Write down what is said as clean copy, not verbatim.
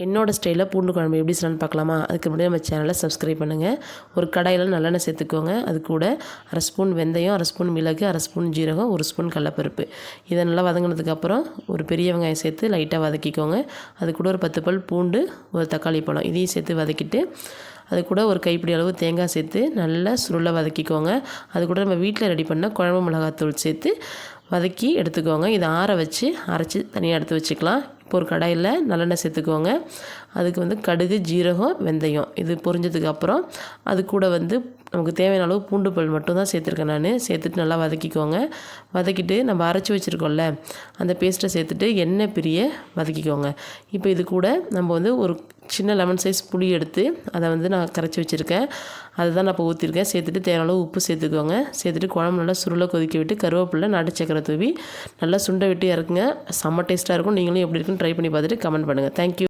என்னோட ஸ்டைலில் பூண்டு குழம்பு எப்படி செய்யலாம்னு பார்க்கலாமா? அதுக்கு முன்னாடி நம்ம சேனலை சப்ஸ்கிரைப் பண்ணுங்கள். ஒரு கடாயில் நல்லெண்ணெய் சேர்த்துக்கோங்க. அது கூட 1/2 ஸ்பூன் வெந்தயம், 1/2 ஸ்பூன் மிளகு, 1/2 ஸ்பூன் ஜீரகம், 1 ஸ்பூன் கடலப்பருப்பு. இதை நல்லா வதங்கினதுக்கப்புறம் ஒரு பெரிய வெங்காயம் சேர்த்து லைட்டாக வதக்கிக்கோங்க. அது கூட ஒரு 10 பல் பூண்டு, ஒரு தக்காளி பழம் இதையும் சேர்த்து வதக்கிட்டு, அது கூட ஒரு கைப்பிடி அளவு தேங்காய் சேர்த்து நல்லா சுருள வதக்கிக்கோங்க. அது கூட நம்ம வீட்டில் ரெடி பண்ண குழம்பு மிளகாத்தூள் சேர்த்து வதக்கி எடுத்துக்கோங்க. இதை ஆற வச்சு அரைச்சி தனியாக எடுத்து வச்சுக்கலாம். இப்போ ஒரு கடாயில் நல்லெண்ணெய் சேர்த்துக்கோங்க. அதுக்கு கடுகு, ஜீரகம், வெந்தயம் இது பொரிஞ்சதுக்கப்புறம் அது கூட நமக்கு தேவையான அளவு பூண்டு பல் மட்டும் தான் சேர்த்துருக்கேன் நான். சேர்த்துட்டு நல்லா வதக்கிக்கோங்க. வதக்கிட்டு நம்ம அரைச்சி வச்சுருக்கோம்ல அந்த பேஸ்ட்டை சேர்த்துட்டு எண்ணெய் பிரிய வதக்கிக்கோங்க. இப்போ இது கூட நம்ம ஒரு சின்ன லெமன் சைஸ் புளி எடுத்து அதை நான் கரைச்சி வச்சுருக்கேன். அதுதான் நான் இப்போ ஊற்றிருக்கேன். சேர்த்துட்டு தேவையான அளவு உப்பு சேர்த்துக்கோங்க. சேர்த்துட்டு குழம்பு நல்லா சுருளை கொதிக்க விட்டு கருவேப்பிலை, நாட்டு சக்கரை தூவி நல்லா சுண்டை விட்டு இறக்குங்க. செம்ம டேஸ்ட்டாக இருக்கும். நீங்களும் எப்படி இருக்குன்னு ட்ரை பண்ணி பார்த்துட்டு கமெண்ட் பண்ணுங்கள். தேங்க்யூ.